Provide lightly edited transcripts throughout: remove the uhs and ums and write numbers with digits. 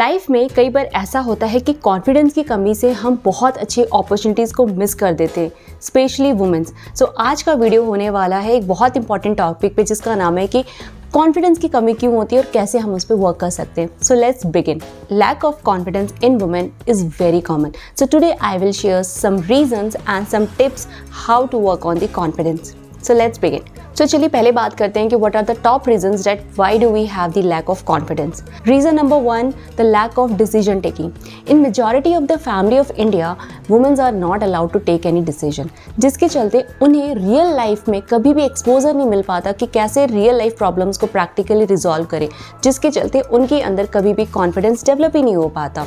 Life में कई बार ऐसा होता है कि कॉन्फिडेंस की कमी से हम बहुत अच्छी अपॉर्चुनिटीज़ को मिस कर देते हैं, स्पेशली वुमेन्स। सो आज का वीडियो होने वाला है एक बहुत इंपॉर्टेंट टॉपिक पे, जिसका नाम है कि कॉन्फिडेंस की कमी क्यों होती है और कैसे हम उस पर वर्क कर सकते हैं। So let's begin. Lack of confidence in women is very common. So today I will share some reasons and some tips how to work on the confidence. So let's begin. तो चलिए पहले बात करते हैं कि what are the top reasons that why do we have the lack of confidence. Reason number 1, the lack of decision taking. In majority of the family of India, women's are not allowed to take any decision, जिसके चलते उन्हें real life में कभी भी exposure नहीं मिल पाता कि कैसे रियल लाइफ प्रॉब्लम्स को प्रैक्टिकली रिजॉल्व करें, जिसके चलते उनके अंदर कभी भी कॉन्फिडेंस डेवलप ही नहीं हो पाता।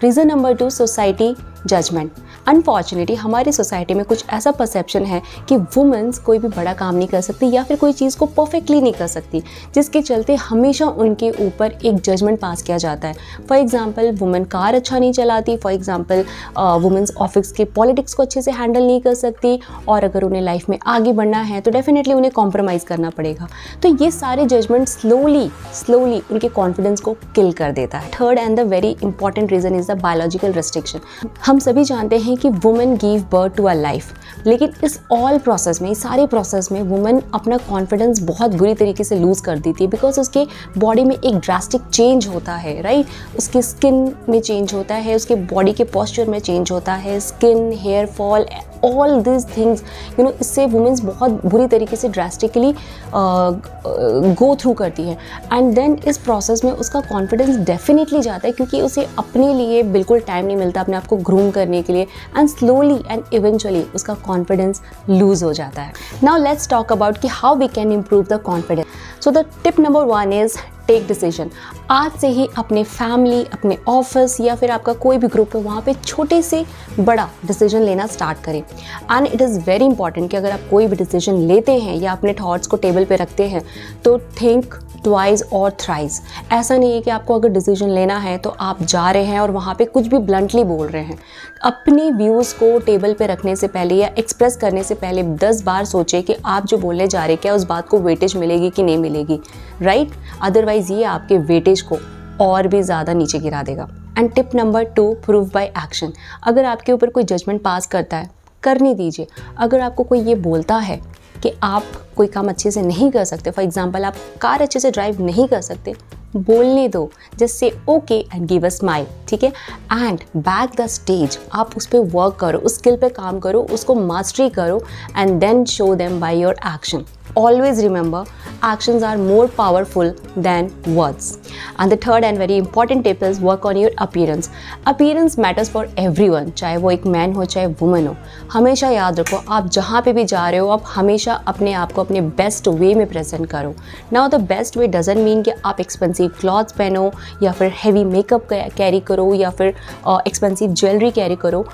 Reason number 2, society judgment. Unfortunately हमारी सोसाइटी में कुछ ऐसा परसेप्शन है कि वुमेन्स कोई भी बड़ा काम नहीं कर सकती या फिर कोई चीज़ को परफेक्टली नहीं कर सकती, जिसके चलते हमेशा उनके ऊपर एक जजमेंट पास किया जाता है। फॉर एग्जांपल, वुमेन कार अच्छा नहीं चलाती, फॉर एग्जांपल वुमेन्स ऑफिस के पॉलिटिक्स को अच्छे से हैंडल नहीं कर सकती, और अगर उन्हें लाइफ में आगे बढ़ना है तो डेफिनेटली उन्हें कॉम्प्रोमाइज़ करना पड़ेगा। तो ये सारे जजमेंट स्लोली उनके कॉन्फिडेंस को किल कर देता है। Third and the very important reason is the biological restriction. हम सभी जानते हैं कि women give birth to a life, लेकिन इस ऑल प्रोसेस में, इस सारे प्रोसेस में वुमेन अपना कॉन्फिडेंस बहुत बुरी तरीके से लूज़ कर देती है, बिकॉज उसके बॉडी में एक ड्रास्टिक चेंज होता है, राइट। उसकी स्किन में चेंज होता है, उसके बॉडी के पोस्चर में चेंज होता है, skin, hair fall, all this things, इससे वुमेन्स बहुत बुरी तरीके से ड्रास्टिकली गो थ्रू करती है। एंड देन इस प्रोसेस में उसका कॉन्फिडेंस डेफिनेटली जाता है, क्योंकि उसे अपने लिए बिल्कुल टाइम नहीं मिलता अपने आप को ग्रूम करने के लिए, एंड स्लोली एंड इवेंचुअली उसका कॉन्फिडेंस लूज हो जाता है। नाउ लेट्स टॉक अबाउट कि how we can improve the confidence. So the tip number 1 is take decision. आज से ही अपने फैमिली, अपने ऑफिस या फिर आपका कोई भी ग्रुप है, वहाँ पे छोटे से बड़ा डिसीजन लेना स्टार्ट करें। And it is very important कि अगर आप कोई भी डिसीजन लेते हैं या अपने थॉट्स को टेबल पे रखते हैं, तो थिंक ट्वाइस और थ्राइस। ऐसा नहीं है कि आपको अगर डिसीजन लेना है तो आप जा रहे हैं और वहाँ पे कुछ भी ब्लंटली बोल रहे हैं। अपने व्यूज़ को टेबल पे रखने से पहले या एक्सप्रेस करने से पहले 10 बार सोचें कि आप जो बोलने जा रहे हैं, क्या उस बात को वेटेज मिलेगी कि नहीं मिलेगी, राइट। अदरवाइज़ ये आपके वेटेज को और भी ज़्यादा नीचे गिरा देगा। And tip number 2, prove by action. अगर आपके ऊपर कोई जजमेंट पास करता है, करने दीजिए। अगर आपको कोई ये बोलता है कि आप कोई काम अच्छे से नहीं कर सकते, फॉर एग्जांपल आप कार अच्छे से ड्राइव नहीं कर सकते, बोलने दो, just say okay and give a smile, ठीक है। एंड बैक द स्टेज, आप उस पर वर्क करो, उस स्किल पे काम करो, उसको मास्टरी करो, and then show them by your action. Always remember, actions are more powerful than words. And the third and very important tip is work on your appearance. Appearance matters for everyone, चाहे वो एक man हो चाहे women हो। हमेशा याद रखो, आप जहाँ पे भी जा रहे हो, आप हमेशा अपने आप को अपने बेस्ट वे में प्रेजेंट करो। Now the best way doesn't mean कि आप एक्सपेंसिव क्लॉथ्स पहनो या फिर हैवी मेकअप कैरी करो या फिर एक्सपेंसिव ज्वेलरी कैरी करो।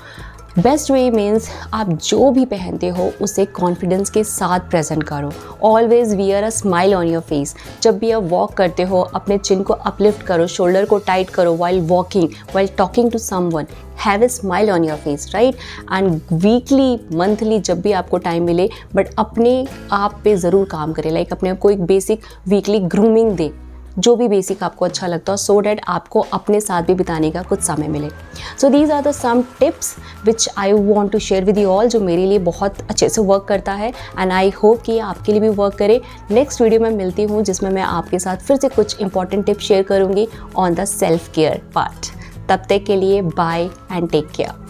बेस्ट वे मीन्स आप जो भी पहनते हो उसे कॉन्फिडेंस के साथ प्रेजेंट करो। Always wear a smile on your face. जब भी आप वॉक करते हो, अपने चिन को अपलिफ्ट करो, शोल्डर को टाइट करो while walking, while talking to someone. Have a smile on your face, right. And weekly, monthly, जब भी आपको टाइम मिले, बट अपने आप पे ज़रूर काम करें। लाइक अपने आप को एक बेसिक वीकली ग्रूमिंग दे, जो भी बेसिक आपको अच्छा लगता हो, सो डैट आपको अपने साथ भी बिताने का कुछ समय मिले। So these are the some tips which I want to share with you all, जो मेरे लिए बहुत अच्छे से वर्क करता है, एंड आई होप कि आपके लिए भी वर्क करे। नेक्स्ट वीडियो में मिलती हूँ, जिसमें मैं आपके साथ फिर से कुछ इंपॉर्टेंट टिप्स शेयर करूँगी on the self care part. तब तक के लिए बाय एंड टेक केयर।